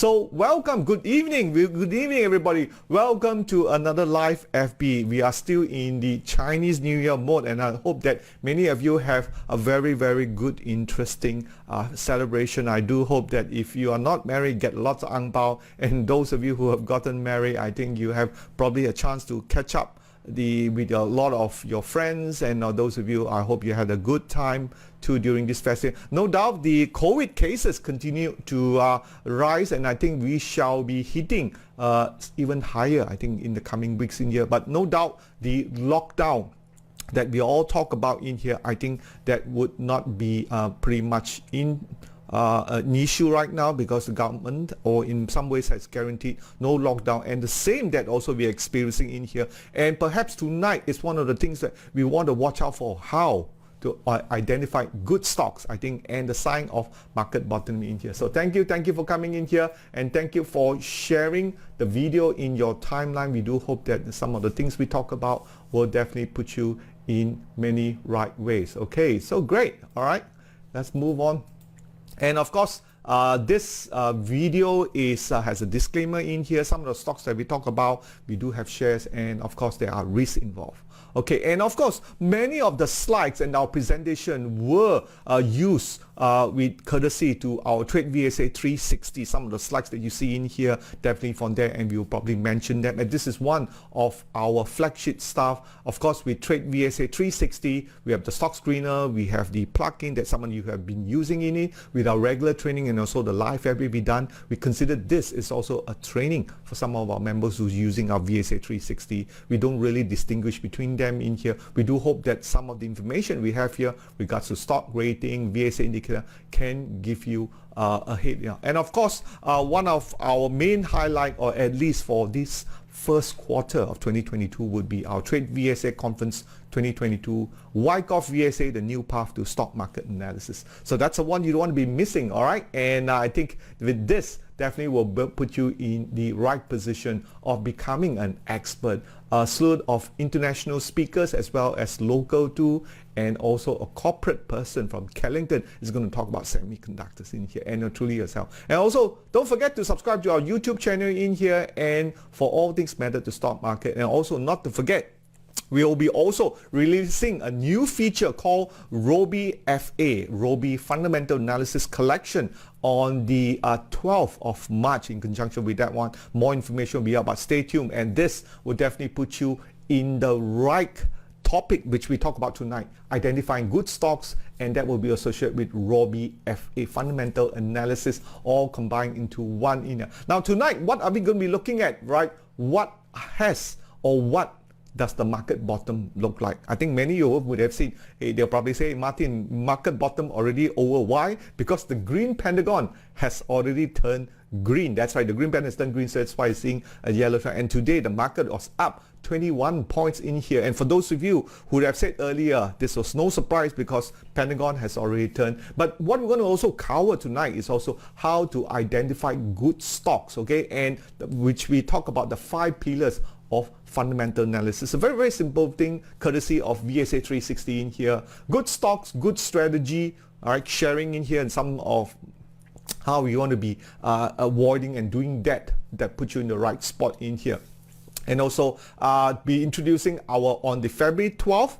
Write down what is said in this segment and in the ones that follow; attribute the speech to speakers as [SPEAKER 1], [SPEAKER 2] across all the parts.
[SPEAKER 1] So welcome, good evening everybody. Welcome to another live FB. We are still in the Chinese New Year mode, and I hope that many of you have a very good, interesting celebration. I do hope that if you are not married, get lots of ang pao, and those of you who have gotten married, I think you have probably a chance to catch up with a lot of your friends, and those of you, I hope you had a good time too during this festival. No doubt the COVID cases continue to rise, and I think we shall be hitting even higher, I think, in the coming weeks in here. But no doubt the lockdown that we all talk about in here, I think that would not be pretty much an issue right now, because the government, or in some ways, has guaranteed no lockdown, and the same that also we are experiencing in here. And perhaps tonight is one of the things that we want to watch out for, how to identify good stocks, I think, and the sign of market bottoming in here. So thank you for coming in here, and thank you for sharing the video in your timeline. We do hope that some of the things we talk about will definitely put you in many right ways. Okay, so great. All right, let's move on. And of course, this video has a disclaimer in here. Some of the stocks that we talk about, we do have shares, and of course there are risks involved. Okay, and of course, many of the slides and our presentation were used with courtesy to our TradeVSA 360. Some of the slides that you see in here, definitely from there, and we will probably mention them. And this is one of our flagship stuff. Of course, with TradeVSA 360, we have the stock screener, we have the plugin that some of you have been using in it with our regular training, and also the live FB we done. We consider this is also a training for some of our members who's using our VSA 360. We don't really distinguish between them in here. We do hope that some of the information we have here regards to stock rating, VSA indicator, can give you a hit. Yeah. And of course, one of our main highlight, or at least for this first quarter of 2022, would be our TradeVSA Conference 2022, Wyckoff VSA, the new path to stock market analysis. So that's the one you don't want to be missing, all right? And I think with this, definitely will put you in the right position of becoming an expert. A slew of international speakers as well as local too, and also a corporate person from Kellington is going to talk about semiconductors in here, and truly yourself. And also, don't forget to subscribe to our YouTube channel in here, and for all things matter to stock market. And also not to forget, we will be also releasing a new feature called Robie FA, Robie Fundamental Analysis Collection, on the 12th of March. In conjunction with that one, more information will be out, but stay tuned, and this will definitely put you in the right topic which we talk about tonight, identifying good stocks, and that will be associated with Robie FA, fundamental analysis, all combined into one in here. Now tonight, what are we going to be looking at, right? What does the market bottom look like? I think many of you would have seen, they'll probably say, Martin, market bottom already over. Why? Because the green pentagon has already turned green. That's right, the green pentagon has turned green, so that's why you're seeing a yellow trend. And today the market was up 21 points in here. And for those of you who would have said earlier, this was no surprise because Pentagon has already turned. But what we're going to also cover tonight is also how to identify good stocks, okay? And which we talk about the 5 pillars of fundamental analysis. A very simple thing, courtesy of VSA 360 in here. Good stocks, good strategy, all right, sharing in here, and some of how we want to be avoiding and doing that puts you in the right spot in here. And also be introducing on the February 12th,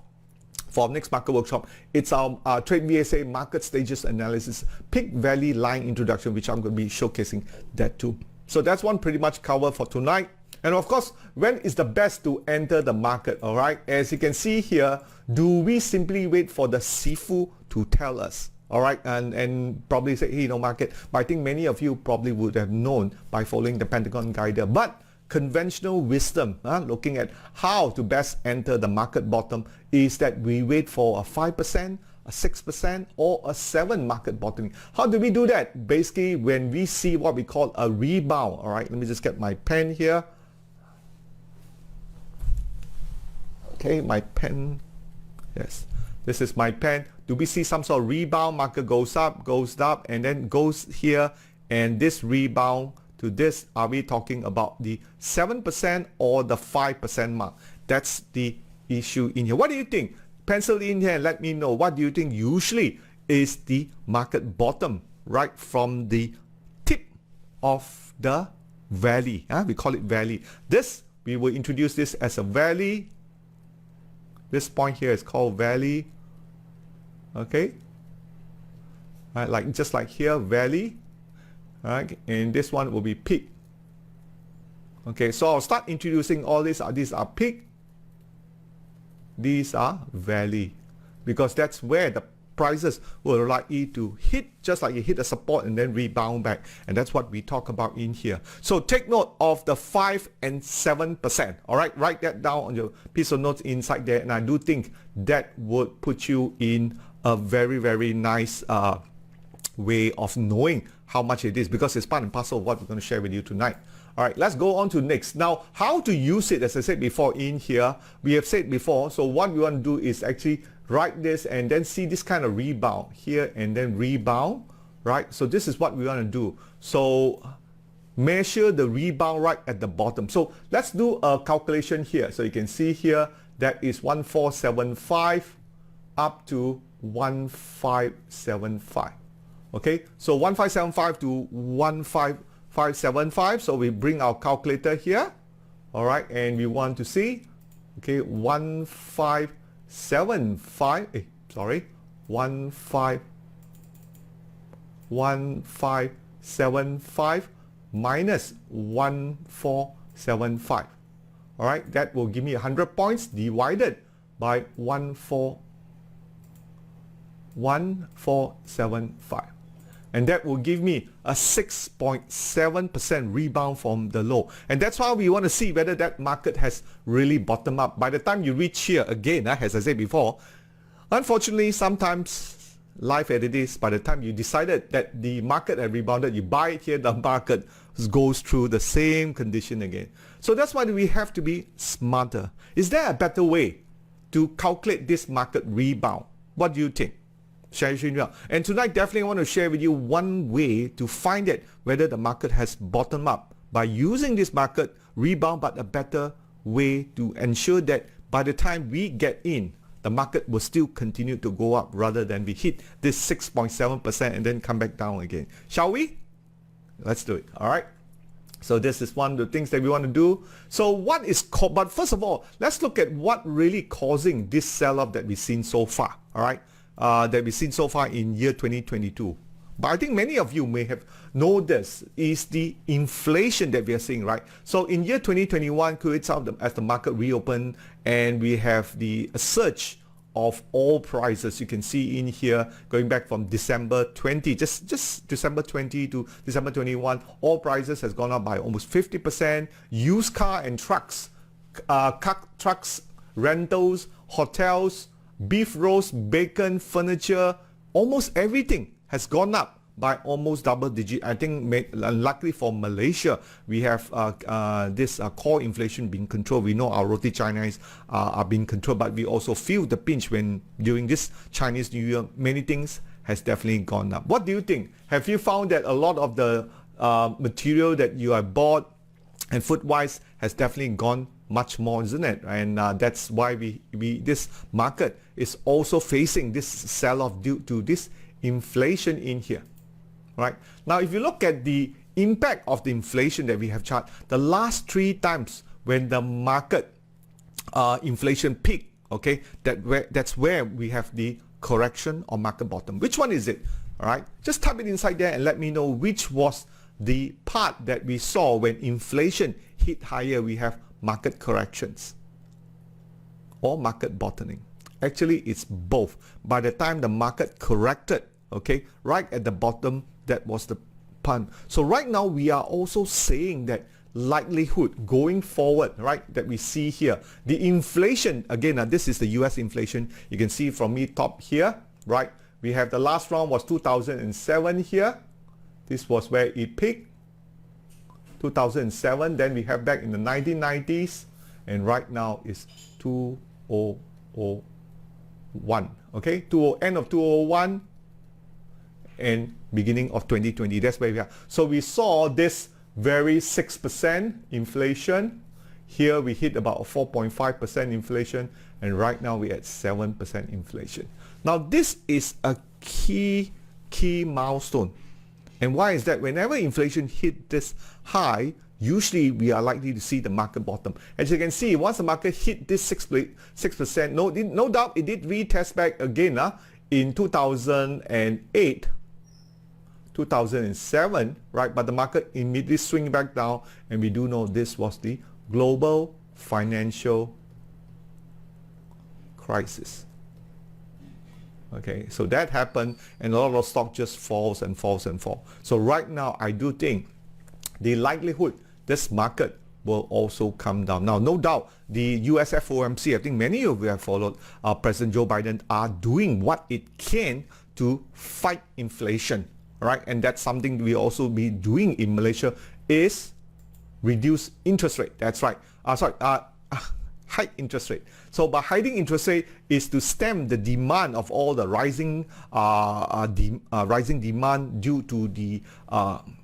[SPEAKER 1] for our next market workshop, it's our TradeVSA market stages analysis, peak valley line introduction, which I'm going to be showcasing that too. So that's one pretty much cover for tonight. And of course, when is the best to enter the market? All right, as you can see here, do we simply wait for the Sifu to tell us? All right, and probably say, hey, market. But I think many of you probably would have known by following the Pentagon guide there. But conventional wisdom, looking at how to best enter the market bottom, is that we wait for a 5%, a 6%, or a 7% market bottoming. How do we do that? Basically, when we see what we call a rebound. All right, let me just get my pen here. Okay, my pen. Yes, this is my pen. Do we see some sort of rebound? Market goes up, and then goes here, and this rebound to this, are we talking about the 7% or the 5% mark? That's the issue in here. What do you think? Pencil in here and let me know. What do you think usually is the market bottom right from the tip of the valley. We call it valley. This, we will introduce this as a valley. This point here is called valley. Okay. Like just like here, valley. Right, and this one will be peak. Okay, so I'll start introducing all these. These are peak. These are valley, because that's where the prices will likely to hit, just like you hit a support and then rebound back, and that's what we talk about in here. So take note of the 5 and 7%. All right, write that down on your piece of notes inside there, and I do think that would put you in a very, very nice way of knowing how much it is, because it's part and parcel of what we're going to share with you tonight. All right, let's go on to next. Now, how to use it, as I said before in here, we have said before, so what we want to do is actually write this and then see this kind of rebound here and then rebound, right? So this is what we want to do. So measure the rebound right at the bottom. So let's do a calculation here. So you can see here that is 1475 up to 1575. Okay, so 1575 to 15575. So we bring our calculator here. All right, and we want to see, okay, 1575 minus 1475. All right, that will give me 100 points divided by 1475. And that will give me a 6.7% rebound from the low. And that's why we want to see whether that market has really bottomed up. By the time you reach here again, as I said before, unfortunately, sometimes life as it is, by the time you decided that the market had rebounded, you buy it here, the market goes through the same condition again. So that's why we have to be smarter. Is there a better way to calculate this market rebound? What do you think? Share it well. And tonight, definitely want to share with you one way to find out whether the market has bottomed up by using this market rebound, but a better way to ensure that by the time we get in, the market will still continue to go up rather than we hit this 6.7% and then come back down again. Shall we? Let's do it. All right. So this is one of the things that we want to do. So what is, but first of all, let's look at what really causing this sell-off that we've seen so far. All right. That we've seen so far in year 2022. But I think many of you may have noticed is the inflation that we are seeing, right? So in year 2021, as the market reopened, and we have the surge of all prices. You can see in here, going back from December 20, just December 20 to December 21, all prices has gone up by almost 50%. Used car and trucks, trucks, rentals, hotels, beef roast, bacon, furniture, almost everything has gone up by almost double digit. I think luckily for Malaysia, we have this core inflation being controlled. We know our roti Chinese are being controlled, but we also feel the pinch when during this Chinese New Year, many things has definitely gone up. What do you think? Have you found that a lot of the material that you have bought and food-wise has definitely gone much more, isn't it? And that's why this market is also facing this sell-off due to this inflation in here, right? Now, if you look at the impact of the inflation that we have charted, the last 3 times when the market inflation peaked, okay, that's where we have the correction or market bottom. Which one is it? All right, just type it inside there and let me know which was the part that we saw when inflation hit higher. We have market corrections or market bottoming. Actually, it's both. By the time the market corrected, okay, right at the bottom, that was the pun. So right now we are also saying that likelihood going forward, right, that we see here, the inflation, again, this is the US inflation. You can see from me top here, right, we have the last round was 2007 here. This was where it peaked, 2007. Then we have back in the 1990s, and right now is 2001. Okay, end of 2001 and beginning of 2020. That's where we are. So we saw this very 6% inflation. Here we hit about 4.5% inflation, and right now we're at 7% inflation. Now this is a key milestone. And why is that? Whenever inflation hit this high, usually we are likely to see the market bottom. As you can see, once the market hit this 6%, no doubt it did retest back again in 2008, 2007, right? But the market immediately swing back down, and we do know this was the global financial crisis. Okay, so that happened, and a lot of stock just falls and falls and falls. So right now, I do think the likelihood this market will also come down. Now, no doubt, the US FOMC, I think many of you have followed, President Joe Biden are doing what it can to fight inflation, right? And that's something we also be doing in Malaysia is reduce interest rate. That's right. Hike interest rate. So by hiding interest rate is to stem the demand of all the rising demand due to the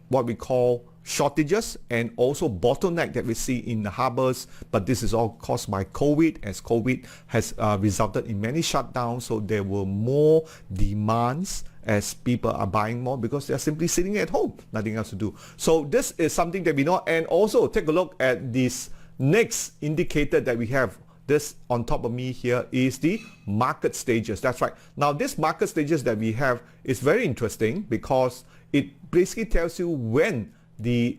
[SPEAKER 1] what we call shortages and also bottleneck that we see in the harbors. But this is all caused by COVID, as COVID has resulted in many shutdowns. So there were more demands as people are buying more because they're simply sitting at home, nothing else to do. So this is something that we know. And also take a look at this next indicator that we have. This on top of me here is the market stages. That's right. Now this market stages that we have is very interesting because it basically tells you when the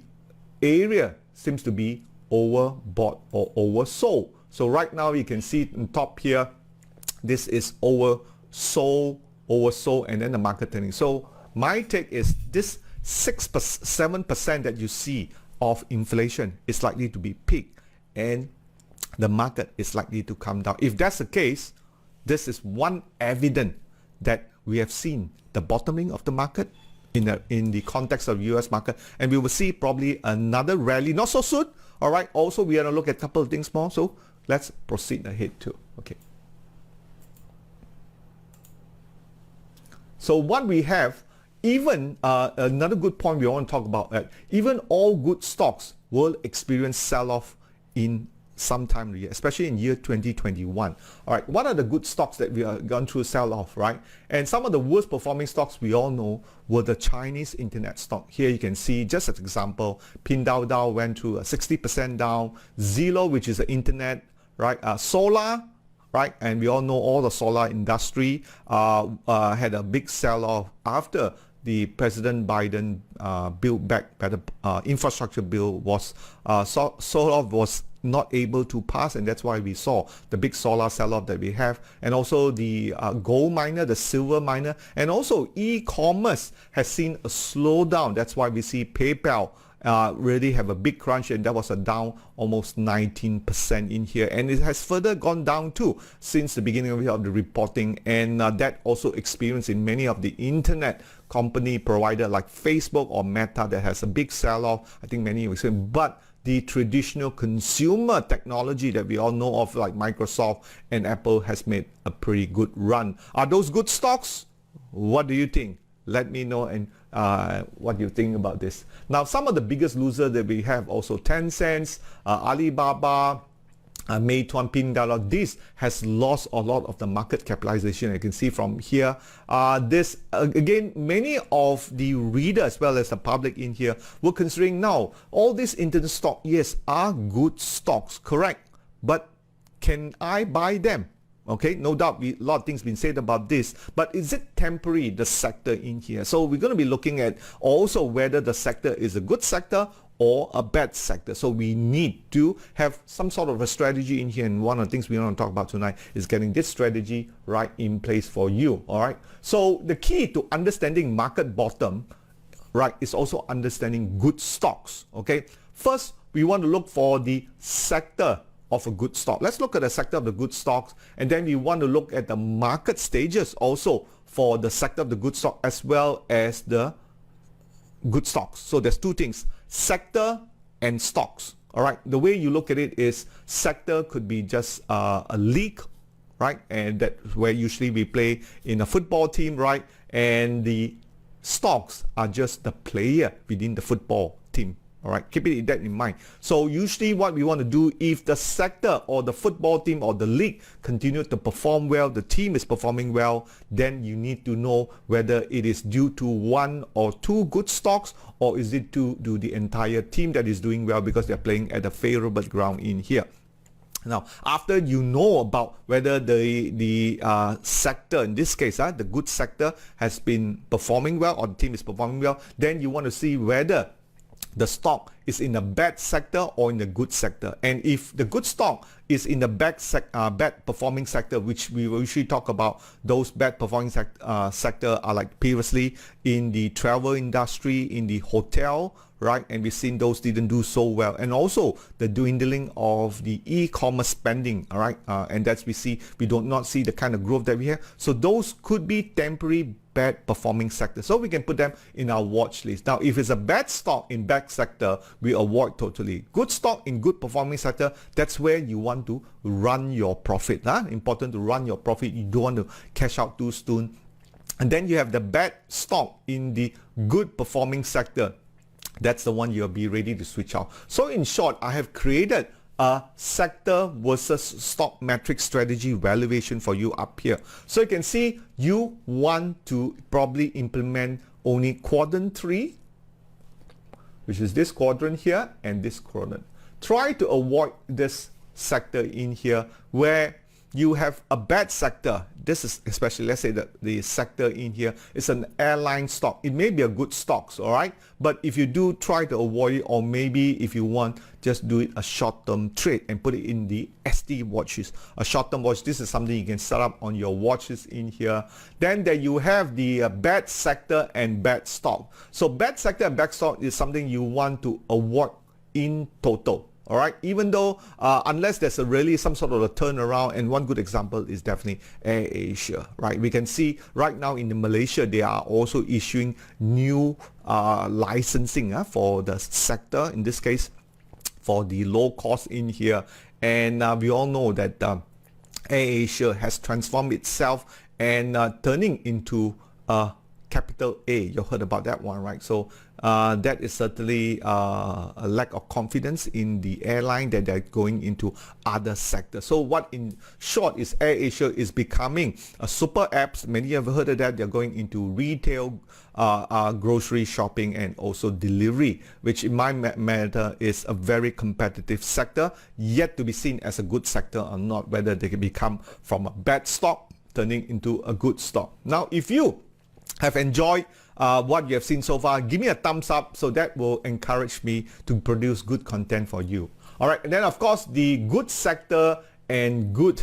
[SPEAKER 1] area seems to be overbought or oversold. So right now you can see on top here, this is oversold, and then the market turning. So my take is this 7% that you see of inflation is likely to be peak, and the market is likely to come down. If that's the case, this is one evidence that we have seen the bottoming of the market in the context of US market, and we will see probably another rally not so soon. All right, also we are going to look at a couple of things more, so let's proceed ahead too. Okay, so what we have, even another good point we want to talk about, even all good stocks will experience sell-off in some time of the year, especially in year 2021. All right, what are the good stocks that we are gone through sell-off, right? And some of the worst performing stocks we all know were the Chinese internet stock. Here you can see, just as an example, Pinduoduo went through a 60% down, Zillow, which is the internet, right? Solar, right? And we all know all the solar industry had a big sell-off after the President Biden Build Back Better infrastructure bill was sort of was not able to pass, and that's why we saw the big solar sell-off that we have. And also the gold miner, the silver miner, and also e-commerce has seen a slowdown. That's why we see PayPal really have a big crunch, and that was a down almost 19% in here, and it has further gone down too since the beginning of the reporting. And that also experienced in many of the internet company provider like Facebook or Meta that has a big sell-off. I think many will say, but the traditional consumer technology that we all know of like Microsoft and Apple has made a pretty good run. Are those good stocks? What do you think? Let me know and what you think about this. Now, some of the biggest losers that we have also Tencent, Alibaba, Meituan, Pinduoduo. This has lost a lot of the market capitalization. You can see from here. This again, many of the readers as well as the public in here were considering now all these internet stock, yes, are good stocks, correct? But can I buy them? Okay, no doubt a lot of things been said about this, but is it temporary, the sector in here? So we're going to be looking at also whether the sector is a good sector or a bad sector. So we need to have some sort of a strategy in here, and one of the things we want to talk about tonight is getting this strategy right in place for you. All right, so the key to understanding market bottom, right, is also understanding good stocks. Okay, first we want to look for the sector of a good stock. Let's look at the sector of the good stocks, and then we want to look at the market stages also for the sector of the good stock as well as the good stocks. So there's two things, sector and stocks. All right, the way you look at it is sector could be just a league, right? And that's where usually we play in a football team, right? And the stocks are just the player within the football team. All right, keep that in mind. So usually what we want to do, if the sector or the football team or the league continue to perform well, the team is performing well, then you need to know whether it is due to one or two good stocks, or is it to the entire team that is doing well because they're playing at a favorable ground in here. Now, after you know about whether the sector, in this case, the good sector has been performing well or the team is performing well, then you want to see whether the stock is in a bad sector or in a good sector. And if the good stock is in the bad performing sector, which we will usually talk about, those bad performing sector are like previously in the travel industry, in the hotel, right? And we've seen those didn't do so well. And also the dwindling of the e-commerce spending, all right? And that's we do not see the kind of growth that we have. So those could be temporary bad performing sector. So we can put them in our watch list. Now, if it's a bad stock in bad sector, we avoid totally. Good stock in good performing sector, that's where you want to run your profit. Important to run your profit. You don't want to cash out too soon. And then you have the bad stock in the good performing sector. That's the one you'll be ready to switch out. So in short, I have created a sector versus stock metric strategy valuation for you up here. So you can see you want to probably implement only quadrant 3, which is this quadrant here and this quadrant. Try to avoid this sector in here where you have a bad sector. This is especially, let's say that the sector in here is an airline stock. It may be a good stocks, all right? But if you do, try to avoid it, or maybe if you want, just do it a short-term trade and put it in the SD watches. A short-term watch, this is something you can set up on your watches in here. Then there you have the bad sector and bad stock. So bad sector and bad stock is something you want to avoid in total. All right, even though unless there's really some sort of a turnaround, and one good example is definitely AirAsia, right? We can see right now in Malaysia, they are also issuing new licensing for the sector, in this case, for the low cost in here. And we all know that AirAsia has transformed itself and turning into a capital A. You heard about that one, right? So that is certainly a lack of confidence in the airline that they're going into other sectors. So what in short is AirAsia is becoming a super apps. Many have heard of that. They're going into retail, grocery shopping, and also delivery, which in my matter is a very competitive sector, yet to be seen as a good sector or not, whether they can become from a bad stock turning into a good stock. Now, if you have enjoyed what you have seen so far, give me a thumbs up, so that will encourage me to produce good content for you. All right, and then of course the good sector and good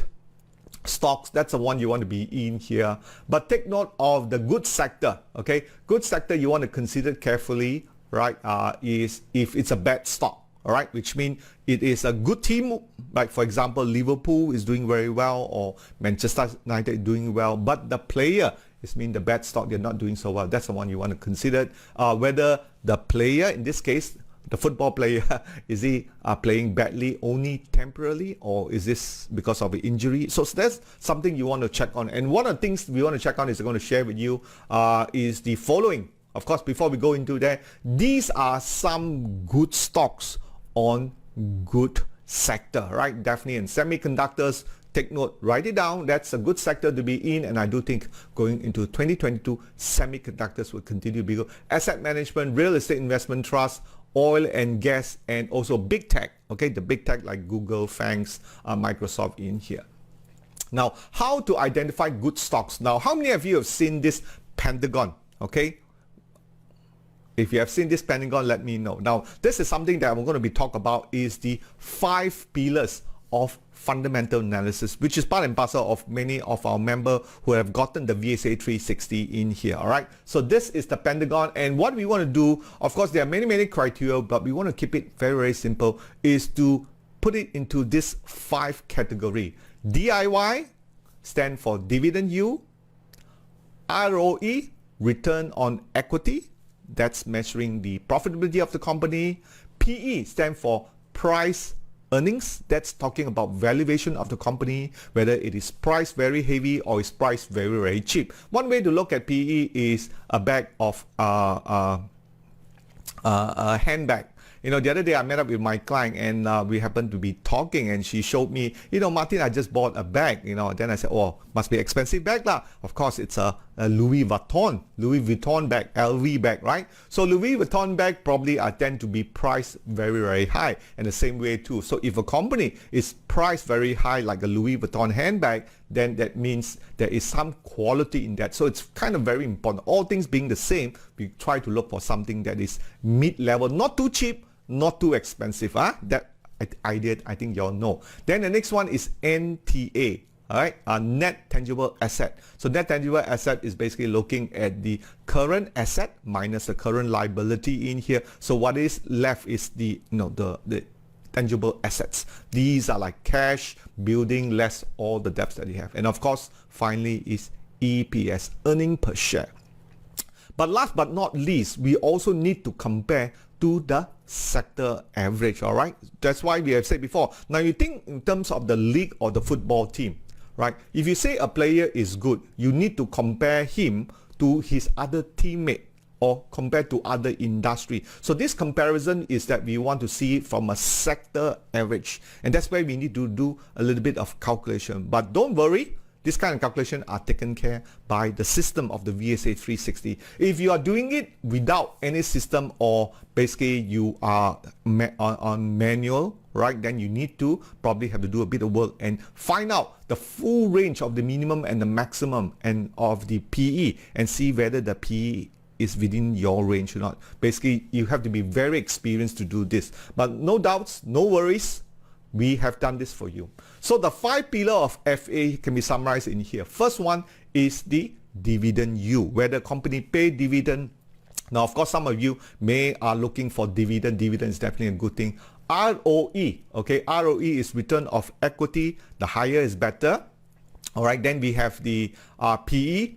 [SPEAKER 1] stocks, that's the one you want to be in here. But take note of the good sector, okay? Good sector you want to consider carefully, right? Is if it's a bad stock. All right, which means it is a good team, like for example, Liverpool is doing very well, or Manchester United doing well, but the player is mean the bad stock, they're not doing so well. That's the one you want to consider. Whether the player, in this case, the football player, is he playing badly only temporarily, or is this because of an injury? So that's something you want to check on. And one of the things we want to check on is I'm going to share with you is the following. Of course, before we go into that, these are some good stocks on good sector, right? Definitely in semiconductors. Take note, write it down. That's a good sector to be in, and I do think going into 2022, semiconductors will continue to be good. Asset management, real estate investment trust, oil and gas, and also big tech. Okay, the big tech like Google, Fangs, Microsoft in here. Now, how to identify good stocks? Now, how many of you have seen this Pentagon? Okay. If you have seen this Pentagon, let me know. Now, this is something that I'm going to be talking about, is the 5 pillars of fundamental analysis, which is part and parcel of many of our members who have gotten the VSA 360 in here. All right. So this is the Pentagon, and what we want to do, of course, there are many criteria, but we want to keep it very simple, is to put it into this 5 category. DIY stand for dividend yield, ROE, return on equity, that's measuring the profitability of the company. PE stand for price earnings, that's talking about valuation of the company, whether it is priced very heavy or is priced very cheap. One way to look at PE is a bag of a handbag. the other day I met up with my client and we happened to be talking and she showed me, Martin, I just bought a bag, then I said, oh, must be expensive bag lah. Of course, it's a Louis Vuitton bag, LV bag, right? So Louis Vuitton bag probably tend to be priced very, very high, and the same way too. So if a company is priced very high like a Louis Vuitton handbag, then that means there is some quality in that. So it's kind of very important. All things being the same, we try to look for something that is mid-level, not too cheap, not too expensive. That idea, I think you all know. Then the next one is NTA. All right, net tangible asset. So net tangible asset is basically looking at the current asset minus the current liability in here. So what is left is the tangible assets. These are like cash, building less all the debts that you have. And of course, finally is EPS, earning per share. But last but not least, we also need to compare to the sector average. All right, that's why we have said before. Now you think in terms of the league or the football team. Right? If you say a player is good, you need to compare him to his other teammate or compared to other industry. So this comparison is that we want to see it from a sector average. And that's where we need to do a little bit of calculation. But don't worry, this kind of calculation are taken care by the system of the VSA 360. If you are doing it without any system or basically you are on manual, right, then you need to probably have to do a bit of work and find out the full range of the minimum and the maximum and of the PE and see whether the PE is within your range or not. Basically, you have to be very experienced to do this. But no doubts, no worries, we have done this for you. So the 5 pillars of FA can be summarized in here. First one is the dividend yield, where the company pay dividend. Now, of course, some of you are looking for dividend. Dividend is definitely a good thing. ROE, okay, ROE is return of equity. The higher is better. All right, then we have the PE,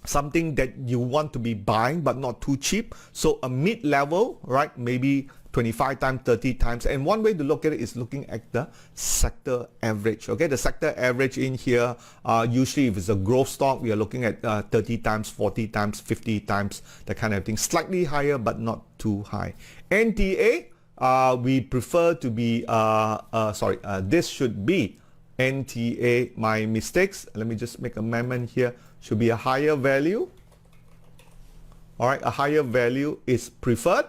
[SPEAKER 1] something that you want to be buying but not too cheap. So a mid-level, right, maybe 25 times, 30 times. And one way to look at it is looking at the sector average. Okay, the sector average in here, usually if it's a growth stock, we are looking at 30 times, 40 times, 50 times, that kind of thing. Slightly higher but not too high. NTA, we prefer to be, this should be NTA, my mistakes. Let me just make an amendment here. Should be a higher value. All right, a higher value is preferred.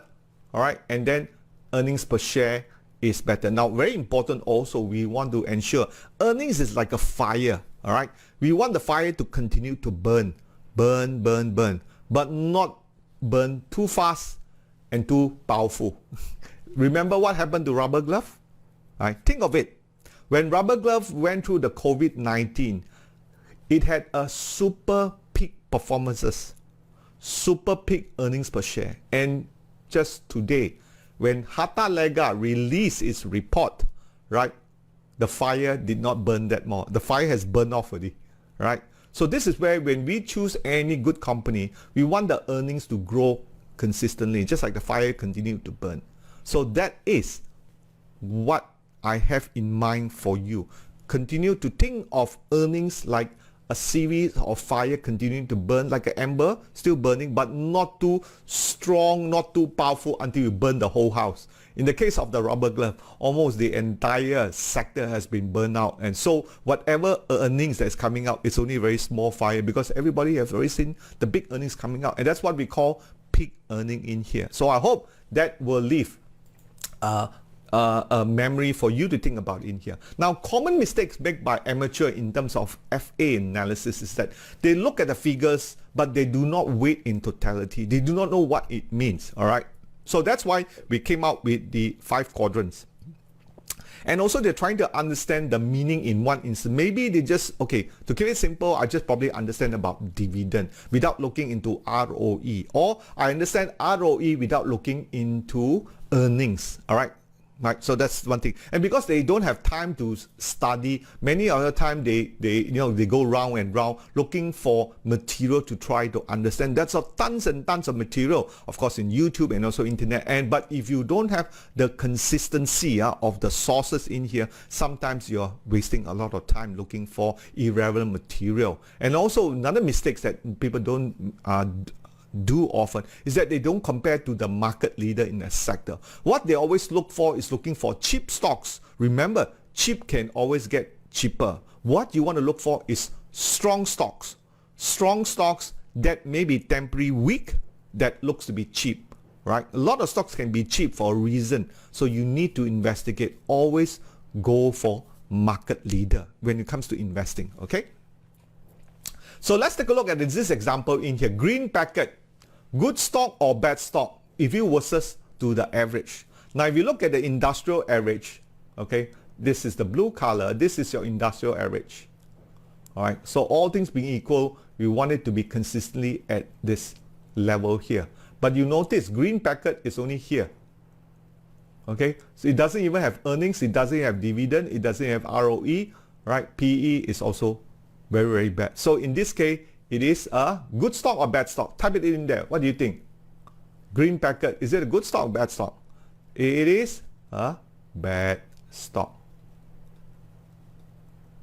[SPEAKER 1] All right, and then earnings per share is better. Now, very important also, we want to ensure earnings is like a fire. All right, we want the fire to continue to burn, but not burn too fast and too powerful. Remember what happened to rubber glove? Right? Think of it. When rubber glove went through the COVID-19, it had a super peak performances, super peak earnings per share. And just today, when Harta Lega released its report, right, the fire did not burn that more. The fire has burned off already, right? So this is where when we choose any good company, we want the earnings to grow consistently, just like the fire continued to burn. So that is what I have in mind for you. Continue to think of earnings like a series of fire continuing to burn like an ember, still burning, but not too strong, not too powerful until you burn the whole house. In the case of the rubber glove, almost the entire sector has been burned out. And so whatever earnings that's coming out, it's only a very small fire because everybody has already seen the big earnings coming out. And that's what we call peak earning in here. So I hope that will leave a memory for you to think about in here. Now, common mistakes made by amateur in terms of FA analysis is that they look at the figures, but they do not weigh in totality. They do not know what it means, all right? So that's why we came out with the 5 quadrants. And also they're trying to understand the meaning in one instance. Maybe they just, okay, to keep it simple, I just probably understand about dividend without looking into ROE. Or I understand ROE without looking into earnings, all right? Right, so that's one thing. And because they don't have time to study, many other time they go round and round looking for material to try to understand. That's tons and tons of material, of course, in YouTube and also internet. But if you don't have the consistency of the sources in here, sometimes you're wasting a lot of time looking for irrelevant material. And also another mistake that people don't do often is that they don't compare to the market leader in a sector. What they always look for is looking for cheap stocks. Remember, cheap can always get cheaper. What you want to look for is strong stocks. Strong stocks that may be temporary weak, that looks to be cheap, right? A lot of stocks can be cheap for a reason. So you need to investigate. Always go for market leader when it comes to investing, okay? So let's take a look at this example in here. Gpacket, good stock or bad stock if you versus to the average. Now if you look at the industrial average, okay, this is the blue color, this is your industrial average. All right, so all things being equal, we want it to be consistently at this level here. But you notice Gpacket is only here. Okay, so it doesn't even have earnings, it doesn't have dividend, it doesn't have ROE, right? PE is also very, very bad. So in this case, it is a good stock or bad stock. Type it in there. What do you think? Gpacket, is it a good stock or bad stock? It is a bad stock.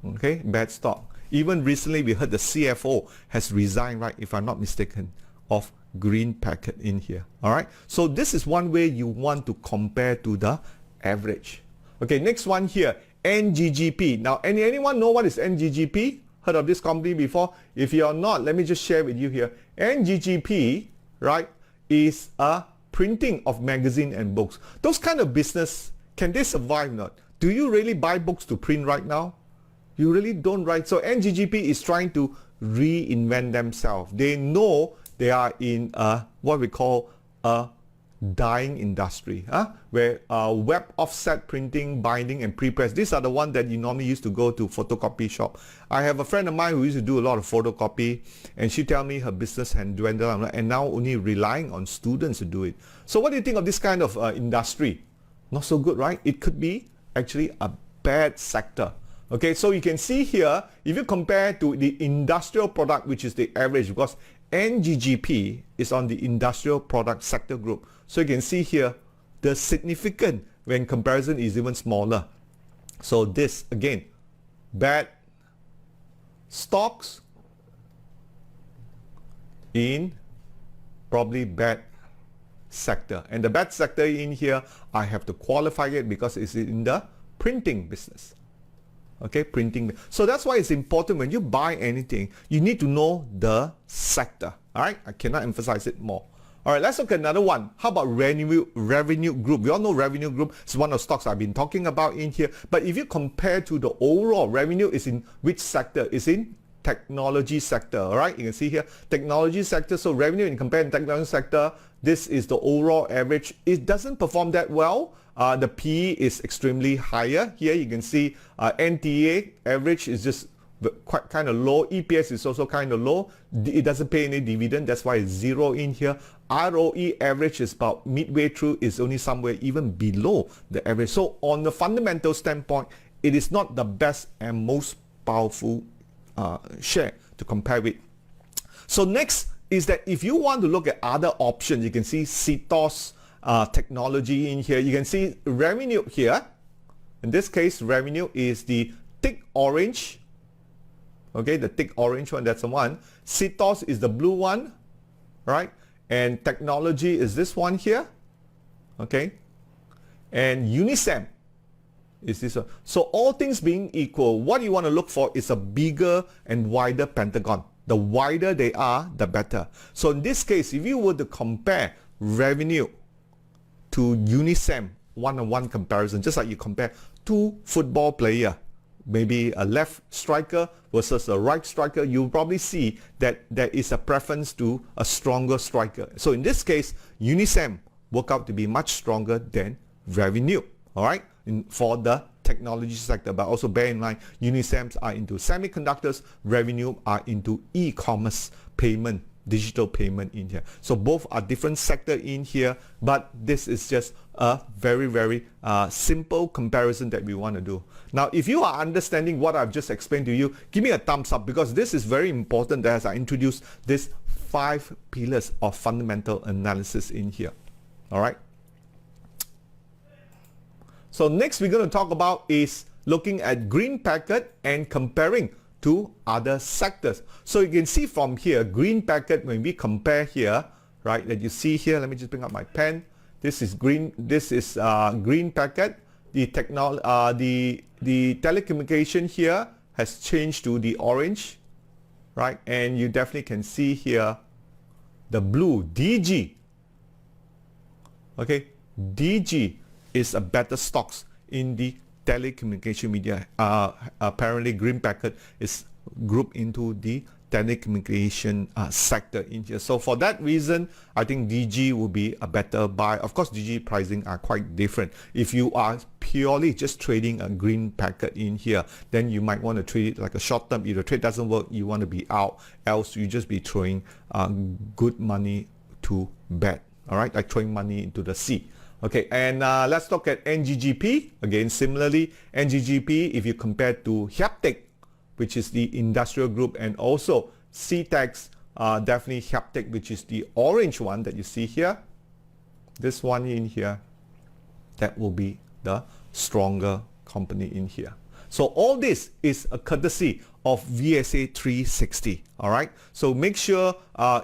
[SPEAKER 1] Okay, bad stock. Even recently, we heard the CFO has resigned, right, if I'm not mistaken, of Gpacket in here. All right, so this is one way you want to compare to the average. Okay, next one here, NGGP. Now, anyone know what is NGGP? Heard of this company before? If you're not, let me just share with you here. NGGP, right, is a printing of magazine and books. Those kind of business, can they survive or not? Do you really buy books to print right now? You really don't, right? So NGGP is trying to reinvent themselves. They know they are in what we call a dying industry, where web offset printing, binding, and prepress, these are the ones that you normally used to go to photocopy shop. I have a friend of mine who used to do a lot of photocopy, and she tell me her business had dwindled and now only relying on students to do it. So what do you think of this kind of industry? Not so good, right? It could be actually a bad sector. Okay, so you can see here, if you compare to the industrial product, which is the average, because NGGP is on the industrial product sector group. So you can see here, the significant when comparison is even smaller. So this, again, bad stocks in probably bad sector. And the bad sector in here, I have to qualify it because it's in the printing business. Okay, printing. So that's why it's important when you buy anything, you need to know the sector. All right, I cannot emphasize it more. All right, let's look at another one. How about revenue group? We all know revenue group is one of the stocks I've been talking about in here. But if you compare to the overall revenue, is in which sector? Is in technology sector. All right, you can see here technology sector. So revenue in comparing technology sector, this is the overall average. It doesn't perform that well. The PE is extremely higher. Here you can see NTA average is just quite kind of low. EPS is also kind of low. It doesn't pay any dividend. That's why it's zero in here. ROE average is about midway through, is only somewhere even below the average. So on the fundamental standpoint, it is not the best and most powerful share to compare with. So next is that if you want to look at other options, you can see CTOS technology in here. You can see revenue here. In this case, revenue is the thick orange. Okay, the thick orange one, that's the one. CTOS is the blue one, right? And technology is this one here. Okay. And Unisem is this one. So all things being equal, what you want to look for is a bigger and wider pentagon. The wider they are, the better. So in this case, if you were to compare revenue to Unisem, one-on-one comparison, just like you compare two football players, maybe a left striker versus a right striker, you'll probably see that there is a preference to a stronger striker. So in this case, Unisem work out to be much stronger than revenue, all right, for the technology sector. But also bear in mind, Unisems are into semiconductors, revenue are into e-commerce payment, digital payment in here. So both are different sector in here, but this is just a very, very simple comparison that we want to do. Now, if you are understanding what I've just explained to you, give me a thumbs up, because this is very important as I introduce these 5 pillars of fundamental analysis in here. All right. So next we're going to talk about is looking at Gpacket and comparing to other sectors. So you can see from here, Gpacket, when we compare here, right, that you see here. Let me just bring up my pen. This is green. This is Gpacket. The telecommunication here has changed to the orange, right? And you definitely can see here the blue, DG. Okay, DG is a better stocks in the telecommunication media. Apparently Gpacket is grouped into the telecommunication sector in here. So for that reason, I think DG will be a better buy. Of course, DG pricing are quite different. If you are purely just trading a Gpacket in here, then you might want to trade it like a short term. If the trade doesn't work, you want to be out. Else, you just be throwing good money to bet. All right, like throwing money into the sea. Okay, and let's look at NGGP. Again, similarly, NGGP, if you compare to Hyaptek, which is the industrial group, and also CTEX, definitely Hyaptek, which is the orange one that you see here. This one in here, that will be the stronger company in here. So all this is a courtesy of VSA 360. All right. So make sure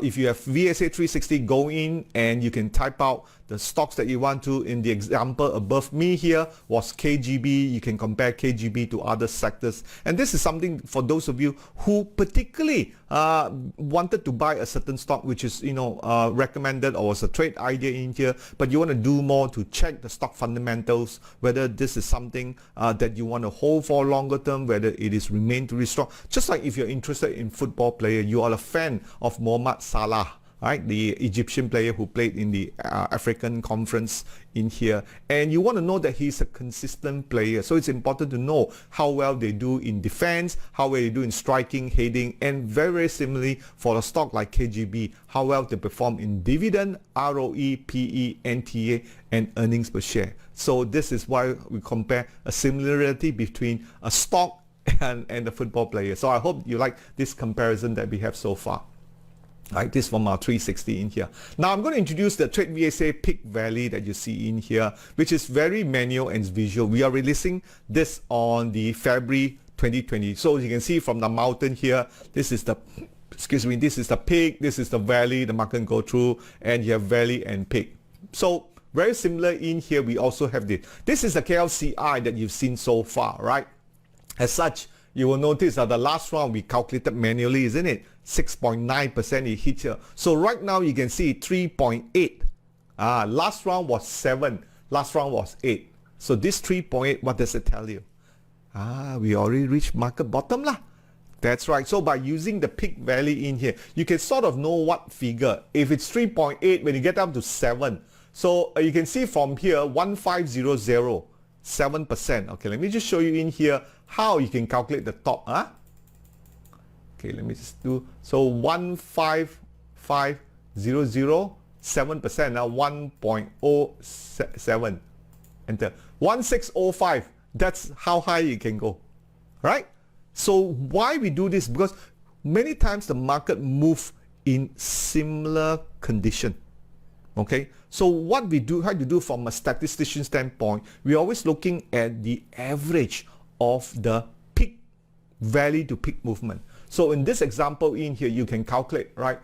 [SPEAKER 1] if you have VSA 360, go in and you can type out the stocks that you want to. In the example above me here was KGB. You can compare KGB to other sectors. And this is something for those of you who particularly wanted to buy a certain stock, which is, recommended or was a trade idea in here, but you want to do more to check the stock fundamentals, whether this is something that you want to hold for longer term, whether it is remain to be strong. Just like if you're interested in football player, you are a fan of Mohamed Salah, right? The Egyptian player who played in the African conference in here, and you want to know that he's a consistent player. So it's important to know how well they do in defense, how well they do in striking, heading, and very, very similarly for a stock like KGB, how well they perform in dividend, ROE, PE, NTA, and earnings per share. So this is why we compare a similarity between a stock and the football player. So I hope you like this comparison that we have so far. Right, this from our 360 in here. Now I'm going to introduce the TradeVSA Peak Valley that you see in here, which is very manual and visual. We are releasing this on the February 2020. So you can see from the mountain here, this is the this is the peak, this is the valley the market can go through, and you have valley and peak. So very similar in here. We also have this is the KLCI that you've seen so far, right? As such, you will notice that the last round we calculated manually, isn't it? 6.9% it hit here. So right now you can see 3.8. Last round was 7. Last round was 8. So this 3.8, what does it tell you? We already reached market bottom lah. That's right. So by using the peak value in here, you can sort of know what figure. If it's 3.8, when you get up to 7. So you can see from here, 1500. 7%. Okay, let me just show you in here how you can calculate the top. Okay, let me just do. So 15500, 7%. Now 1.07. Enter. 1605. That's how high you can go. Right? So why we do this? Because many times the market move in similar condition. Okay, so what we do, how to do from a statistician standpoint, we're always looking at the average of the peak value to peak movement. So in this example in here, you can calculate, right?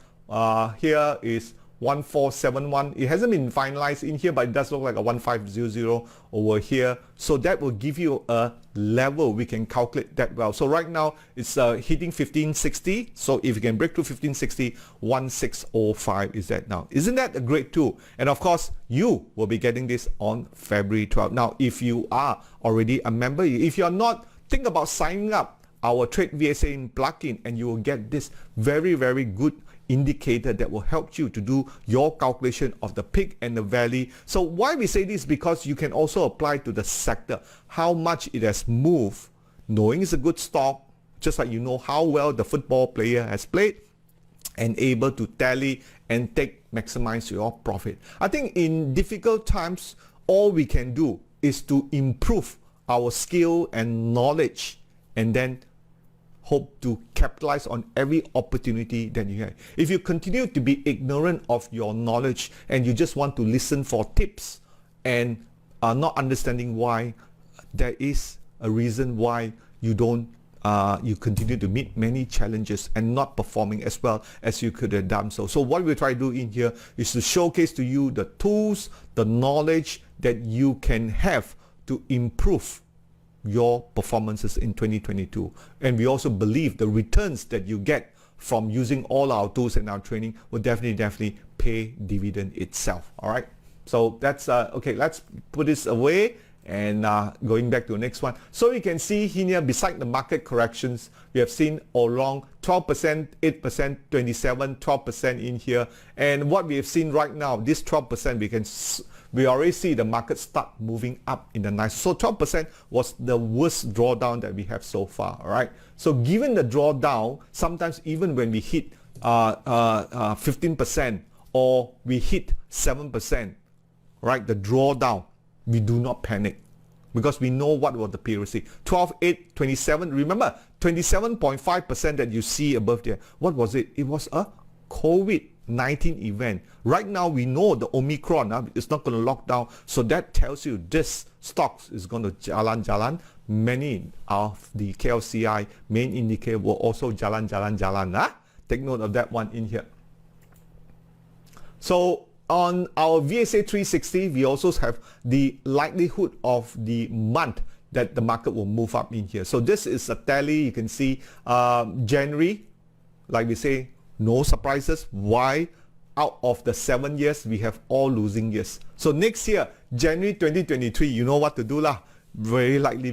[SPEAKER 1] Here is 1471. It hasn't been finalized in here, but it does look like a 1500 over here. So that will give you a level. We can calculate that well. So right now it's hitting 1560. So if you can break through 1560, 1605 is that now. Isn't that a great tool? And of course, you will be getting this on February 12th. Now, if you are already a member, if you're not, think about signing up our TradeVSA plugin, and you will get this very, very good indicator that will help you to do your calculation of the peak and the valley. So why we say this? Because you can also apply to the sector, how much it has moved, knowing it's a good stock, just like you know how well the football player has played, and able to tally and maximize your profit. I think in difficult times, all we can do is to improve our skill and knowledge, and then hope to capitalize on every opportunity that you have. If you continue to be ignorant of your knowledge and you just want to listen for tips and are not understanding why, there is a reason why you don't you continue to meet many challenges and not performing as well as you could have done so. So what we try to do in here is to showcase to you the tools, the knowledge that you can have to improve your performances in 2022. And we also believe the returns that you get from using all our tools and our training will definitely pay dividend itself. All right. So that's okay. Let's put this away and going back to the next one. So you can see here, beside the market corrections, we have seen along 12%, 8%, 27, 12% in here. And what we have seen right now, this 12%, we already see the market start moving up in the nice. So 12% was the worst drawdown that we have so far. All right. So given the drawdown, sometimes even when we hit 15% or we hit 7%, right, the drawdown, we do not panic because we know what was the PRC. 12, 8, 27. Remember, 27.5% that you see above there. What was it? It was a COVID-19 event. Right now, we know the Omicron is not going to lock down. So that tells you this stocks is going to jalan. Many of the KLCI main indicator will also jalan. Take note of that one in here. So on our VSA 360, we also have the likelihood of the month that the market will move up in here. So this is a tally. You can see January, like we say, no surprises. Why? Out of the 7 years, we have all losing years. So next year, January 2023, you know what to do lah. Very likely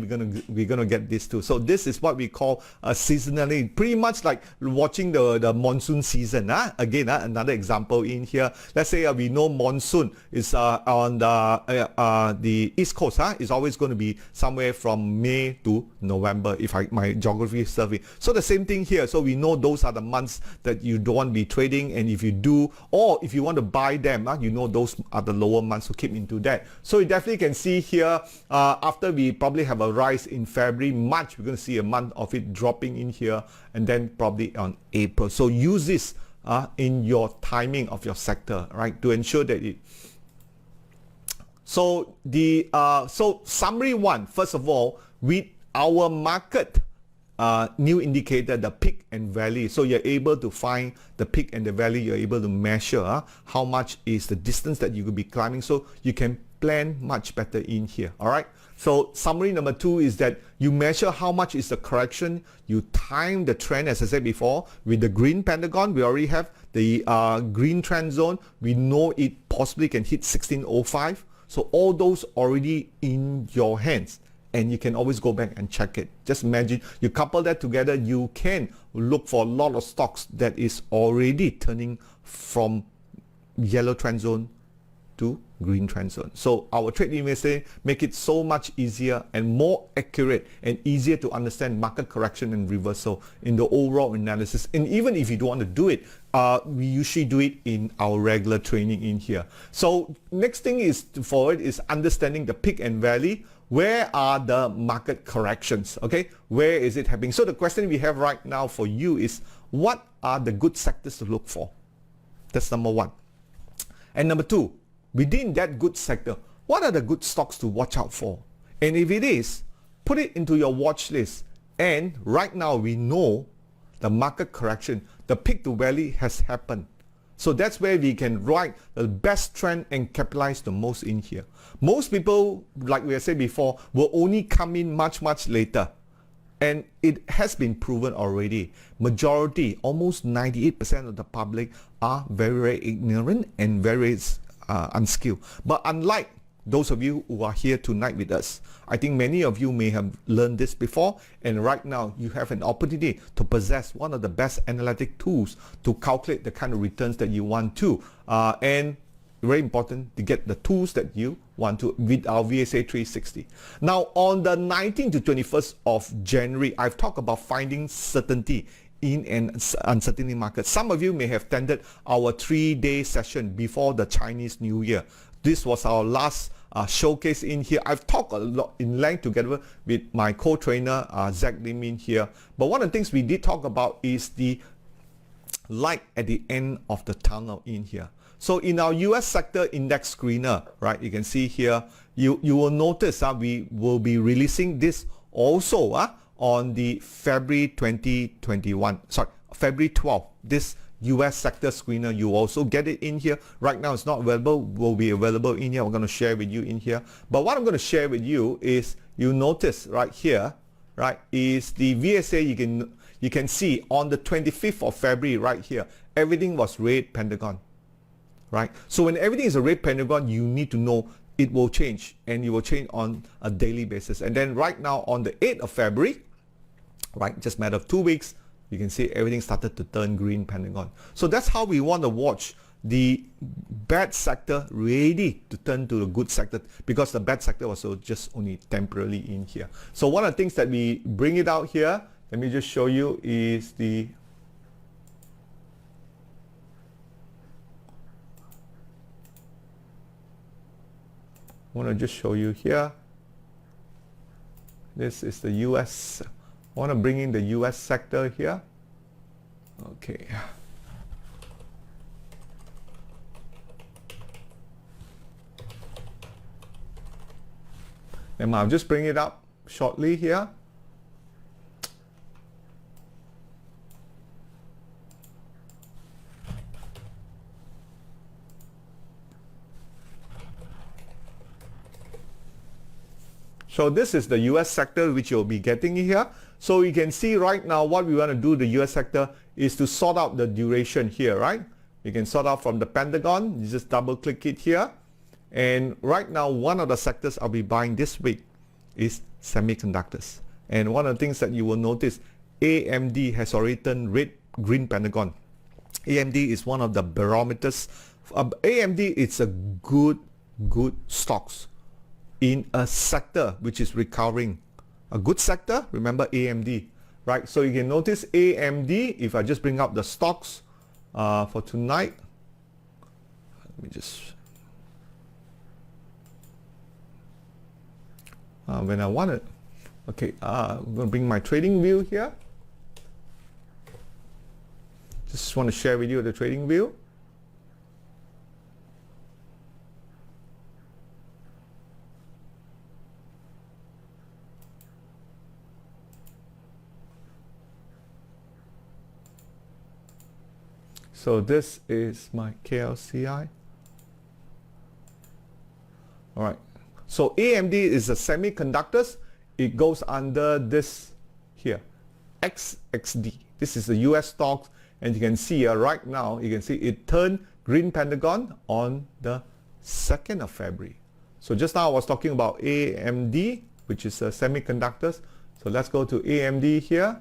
[SPEAKER 1] we're gonna get this too. So this is what we call a seasonally, pretty much like watching the monsoon season. Again, another example in here. Let's say we know monsoon is on the East Coast. Is always going to be somewhere from May to November, if my geography is serving. So the same thing here. So we know those are the months that you don't want to be trading, and if you do, or if you want to buy them, you know those are the lower months. So keep into that. So you definitely can see here after we probably have a rise in February, March, we're going to see a month of it dropping in here, and then probably on April. So use this in your timing of your sector, right, to ensure that it. So the so summary one, first of all, with our market new indicator, the peak and valley. So you're able to find the peak and the valley. You're able to measure how much is the distance that you could be climbing, so you can plan much better in here. All right. So summary number 2 is that you measure how much is the correction. You time the trend, as I said before, with the green pentagon. We already have the green trend zone. We know it possibly can hit 1605. So all those already in your hands, and you can always go back and check it. Just imagine you couple that together, you can look for a lot of stocks that is already turning from yellow trend zone to green trend zone. So our TradeVSA make it so much easier and more accurate and easier to understand market correction and reversal in the overall analysis. And even if you don't want to do it, we usually do it in our regular training in here. So next thing is forward is understanding the peak and valley. Where are the market corrections? Okay, where is it happening? So the question we have right now for you is, what are the good sectors to look for? That's number 1. And number 2, within that good sector, what are the good stocks to watch out for? And if it is, put it into your watch list. And right now we know the market correction, the peak to valley has happened. So that's where we can write the best trend and capitalize the most in here. Most people, like we have said before, will only come in much later. And it has been proven already. Majority, almost 98% of the public are very ignorant and very unskilled. But unlike those of you who are here tonight with us, I think many of you may have learned this before, and right now you have an opportunity to possess one of the best analytic tools to calculate the kind of returns that you want to. And very important to get the tools that you want to with our VSA 360. Now on the 19th to 21st of January, I've talked about finding certainty in an uncertainty market. Some of you may have attended our 3-day session before the Chinese New Year. This was our last showcase in here. I've talked a lot in length together with my co-trainer Zach Lim in here. But one of the things we did talk about is the light at the end of the tunnel in here. So in our US sector index screener, right, you can see here, you will notice we will be releasing this also on the February 2021, sorry, February 12th. This US sector screener, you also get it in here. Right now it's not available, will be available in here. We're going to share with you in here. But what I'm going to share with you is, you notice right here, right, is the VSA. You can see on the 25th of February right here, everything was red pentagon, right? So when everything is a red pentagon, you need to know it will change, and it will change on a daily basis. And then right now on the 8th of February, right, just a matter of 2 weeks, you can see everything started to turn green pentagon. So that's how we want to watch the bad sector ready to turn to the good sector, because the bad sector was just only temporarily in here. So one of the things that we bring it out here, let me just show you, is the I want to just show you here. This is the US. I want to bring in the US sector here. Okay. And I'll just bring it up shortly here. So this is the US sector which you'll be getting here. So you can see right now what we want to do, the US sector, is to sort out the duration here, right? You can sort out from the Pentagon. You just double click it here. And right now, one of the sectors I'll be buying this week is semiconductors. And one of the things that you will notice, AMD has already turned green pentagon. AMD is one of the barometers. AMD is a good stocks in a sector which is recovering. A good sector, remember AMD, right? So you can notice AMD, if I just bring up the stocks for tonight, let me just, when I want it, okay, I'm going to bring my trading view here. Just want to share with you the trading view. So this is my KLCI. All right. So AMD is the semiconductors. It goes under this here, XXD. This is the US stocks, and you can see right now, you can see it turned green pentagon on the 2nd of February. So just now I was talking about AMD, which is semiconductors. So let's go to AMD here.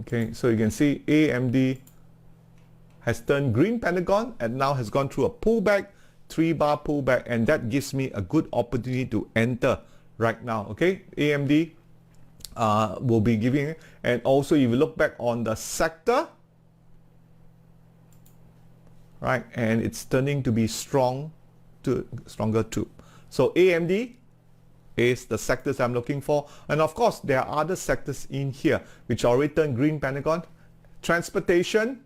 [SPEAKER 1] Okay, so you can see AMD has turned green pentagon and now has gone through a pullback, 3-bar pullback, and that gives me a good opportunity to enter right now. Okay, AMD will be giving, and also if you look back on the sector, right, and it's turning to be stronger too. So AMD is the sectors I'm looking for, and of course there are other sectors in here which already turned green pentagon. Transportation,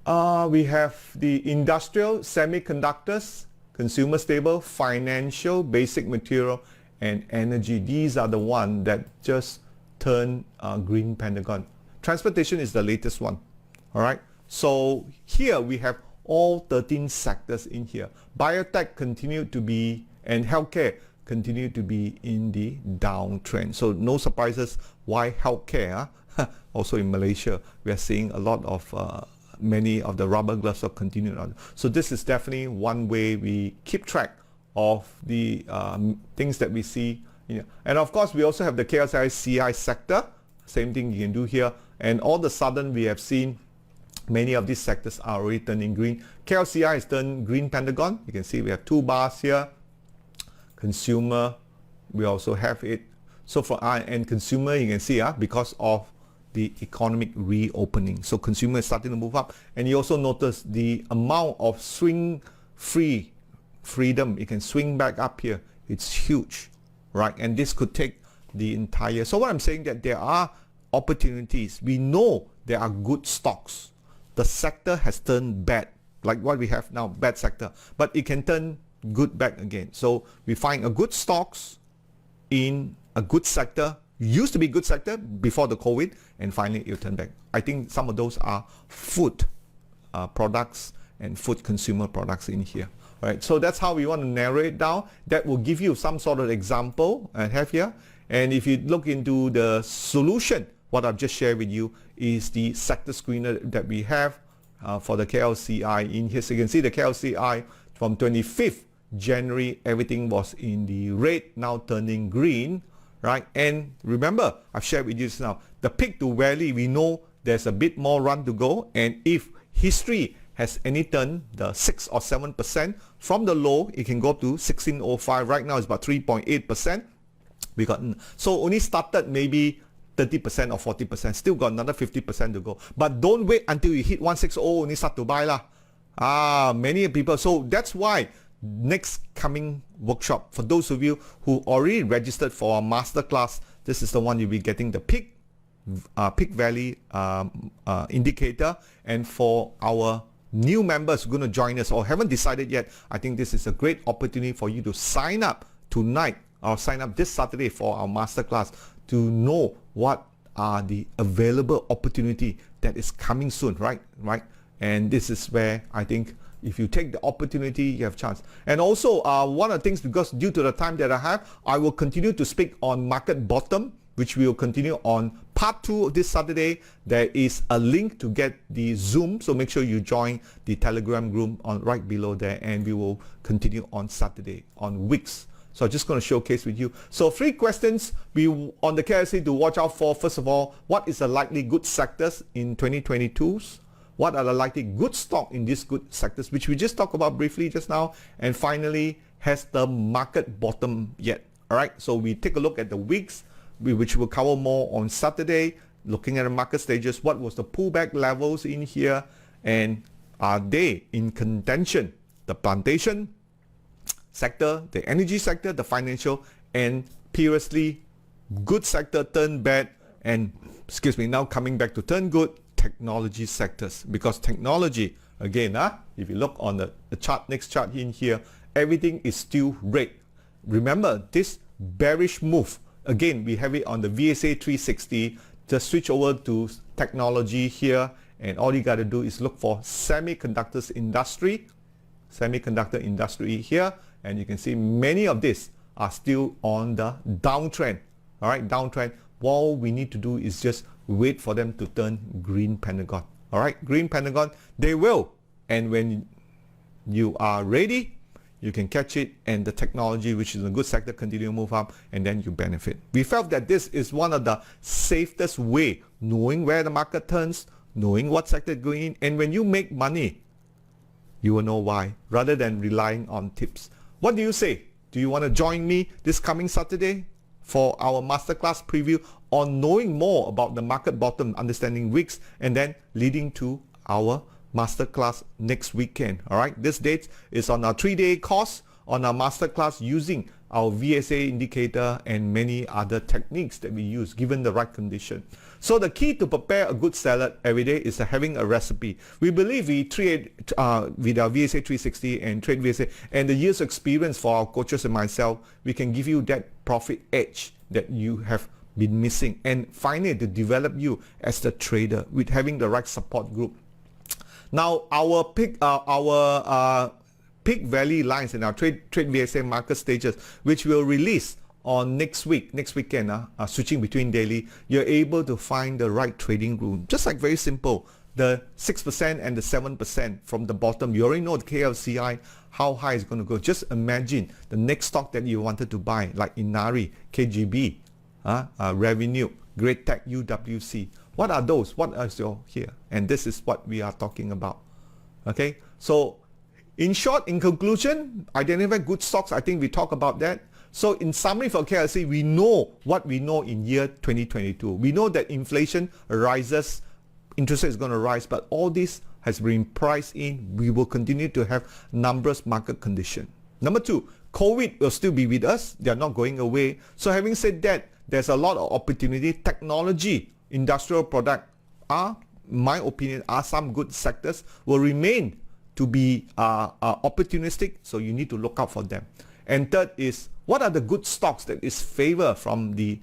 [SPEAKER 1] we have the industrial, semiconductors, consumer stable, financial, basic material, and energy. These are the ones that just turned green pentagon. Transportation is the latest one. All right, so here we have all 13 sectors in here. Biotech continued to be, and healthcare continue to be in the downtrend. So no surprises why healthcare, also in Malaysia, we are seeing a lot of many of the rubber gloves are continuing on. So this is definitely one way we keep track of the things that we see. And of course, we also have the KLSE CI sector. Same thing you can do here. And all of a sudden, we have seen many of these sectors are already turning green. KLCI has turned green pentagon. You can see we have 2 bars here. Consumer, we also have it. So for and consumer, you can see because of the economic reopening. So consumer is starting to move up, and you also notice the amount of freedom. You can swing back up here. It's huge, right? And this could take the entire. So what I'm saying that there are opportunities. We know there are good stocks. The sector has turned bad like what we have now, bad sector, but it can turn good back again. So we find a good stocks in a good sector, used to be good sector before the COVID, and finally it'll turn back. I think some of those are food products and food consumer products in here. Right, so that's how we want to narrow it down. That will give you some sort of example I have here. And if you look into the solution, what I've just shared with you is the sector screener that we have for the KLCI in here. So you can see the KLCI from 25th January, everything was in the red, now turning green, right? And remember, I've shared with you just now, the peak to valley, we know there's a bit more run to go. And if history has any turn, the 6 or 7% from the low, it can go up to 1605. Right now it's about 3.8%. We got, so only started maybe 30% or 40%, still got another 50% to go. But don't wait until you hit 160, only start to buy lah. Many people, so that's why next coming workshop, for those of you who already registered for our masterclass, this is the one you'll be getting the peak valley indicator. And for our new members who are going to join us or haven't decided yet, I think this is a great opportunity for you to sign up tonight or sign up this Saturday for our masterclass to know what are the available opportunity that is coming soon, right? And this is where I think if you take the opportunity, you have chance. And also one of the things, because due to the time that I have, I will continue to speak on market bottom, which we will continue on part 2 of this Saturday. There is a link to get the Zoom, so make sure you join the Telegram group on right below there, and we will continue on Saturday on weeks. So I'm just going to showcase with you. So 3 questions on the KLSE to watch out for. First of all, what is the likely good sectors in 2022? What are the likely good stock in these good sectors, which we just talked about briefly just now? And finally, has the market bottom yet? All right, so we take a look at the weeks, which will cover more on Saturday, looking at the market stages. What was the pullback levels in here, and are they in contention? The plantation sector, the energy sector, the financial, and previously good sector turned bad, and now coming back to turn good, technology sectors. Because technology, again, if you look on the chart, next chart in here, everything is still red. Remember this bearish move, again, we have it on the VSA 360. Just switch over to technology here, and all you got to do is look for semiconductor industry here, and you can see many of these are still on the downtrend. All right, downtrend. All we need to do is just wait for them to turn green pentagon. All right, green pentagon, they will. And when you are ready, you can catch it, and the technology, which is a good sector, continue to move up, and then you benefit. We felt that this is one of the safest way, knowing where the market turns, knowing what sector is going in, and when you make money, you will know why, rather than relying on tips. What do you say? Do you want to join me this coming Saturday for our masterclass preview on knowing more about the market bottom, understanding wicks, and then leading to our masterclass next weekend? All right, this date is on our 3-day course on our masterclass using our VSA indicator and many other techniques that we use given the right condition. So the key to prepare a good salad every day is having a recipe. We believe we trade with our VSA 360 and TradeVSA and the years experience for our coaches and myself, we can give you that profit edge that you have been missing, and finally to develop you as the trader with having the right support group. Now our peak value lines in our TradeVSA market stages, which will release on next weekend, switching between daily, you're able to find the right trading room. Just like very simple, the 6% and the 7% from the bottom, you already know the KLCI, how high it's going to go. Just imagine the next stock that you wanted to buy, like Inari, KGB, Revenue, Great Tech, UWC. What are those? What are your here? And this is what we are talking about. Okay, so in short, in conclusion, identify good stocks. I think we talk about that. So in summary for KLSE, we know what we know in year 2022. We know that inflation rises, interest rate is going to rise, but all this has been priced in. We will continue to have numerous market condition. Number 2, COVID will still be with us. They are not going away. So having said that, there's a lot of opportunity. Technology, industrial product are, my opinion, are some good sectors, will remain to be opportunistic, so you need to look out for them. And third is, what are the good stocks that is favor from the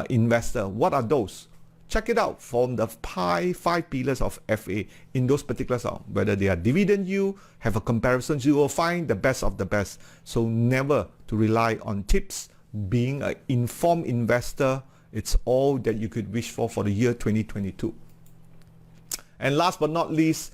[SPEAKER 1] investor? What are those? Check it out from the five pillars of FA in those particular stocks. Whether they are dividend yield, have a comparison, you will find the best of the best. So never to rely on tips. Being an informed investor, it's all that you could wish for the year 2022. And last but not least,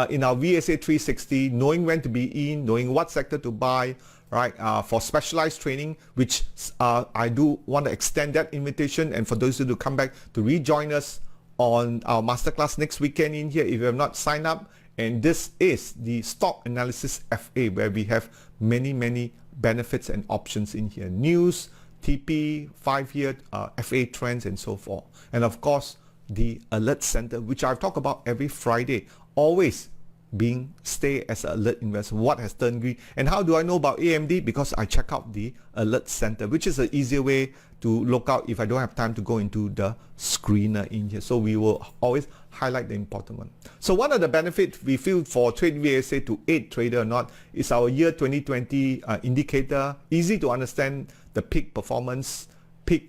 [SPEAKER 1] in our VSA 360, knowing when to be in, knowing what sector to buy, right, for specialized training, which I do want to extend that invitation, and for those who do come back to rejoin us on our masterclass next weekend in here if you have not signed up. And this is the Stock Analysis FA, where we have many benefits and options in here. News, TP, 5-year FA trends, and so forth. And of course, the Alert Center, which I've talked about every Friday, always being stay as an alert investor. What has turned green? And how do I know about AMD? Because I check out the Alert Center, which is an easier way to look out if I don't have time to go into the screener in here. So we will always highlight the important one. So one of the benefits we feel for TradeVSA to aid trader or not is our year 2020 indicator. Easy to understand the peak performance, peak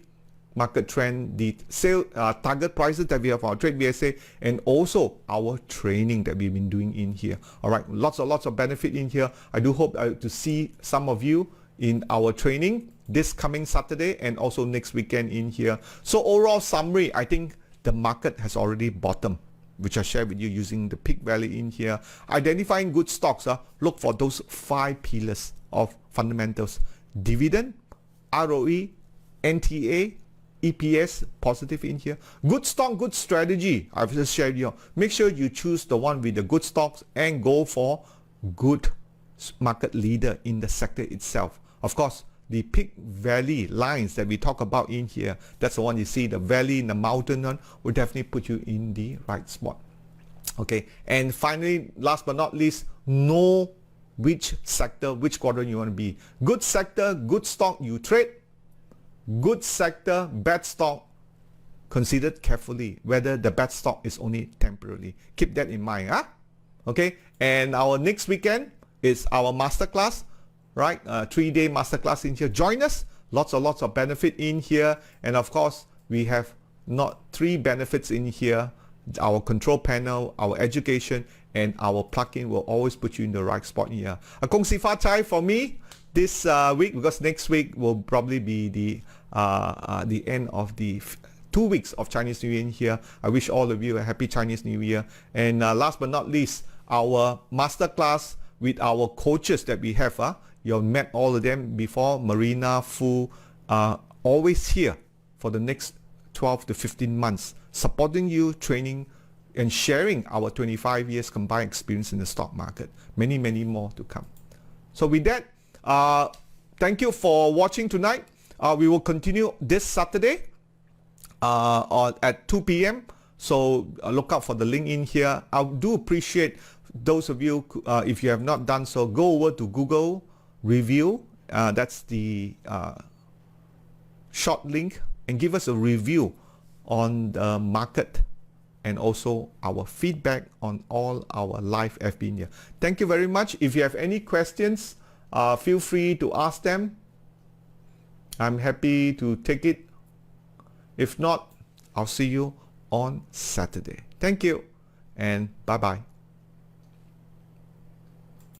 [SPEAKER 1] market trend, the sale target prices that we have for our TradeVSA, and also our training that we've been doing in here. All right, lots of benefit in here. I do hope to see some of you in our training this coming Saturday and also next weekend in here. So overall summary, I think the market has already bottomed, which I share with you using the peak value in here. Identifying good stocks, look for those 5 pillars of fundamentals: dividend, ROE, NTA, EPS positive in here. Good stock, good strategy. I've just shared you. Make sure you choose the one with the good stocks and go for good market leader in the sector itself. Of course, the peak valley lines that we talk about in here, that's the one you see, the valley in the mountain one, will definitely put you in the right spot. Okay, and finally, last but not least, know which sector, which quadrant you want to be. Good sector, good stock you trade. Good sector, bad stock, considered carefully whether the bad stock is only temporarily. Keep that in mind. Okay, and our next weekend is our masterclass, right? 3-day masterclass in here. Join us. Lots of benefit in here. And of course, we have not 3 benefits in here: our control panel, our education, and our plugin will always put you in the right spot here. A kong si fa chai for me this week, because next week will probably be the end of the 2 weeks of Chinese New Year in here. I wish all of you a happy Chinese New Year. And last but not least, our masterclass with our coaches that we have. You've met all of them before. Marina, Fu, always here for the next 12 to 15 months, supporting you, training, and sharing our 25 years combined experience in the stock market. Many more to come. So with that, thank you for watching tonight. We will continue this Saturday at 2 p.m. So look out for the link in here. I do appreciate those of you, if you have not done so, go over to Google review. That's the short link, and give us a review on the market and also our feedback on all our live FB in here. Thank you very much. If you have any questions, feel free to ask them. I'm happy to take it. If not, I'll see you on Saturday. Thank you and bye-bye.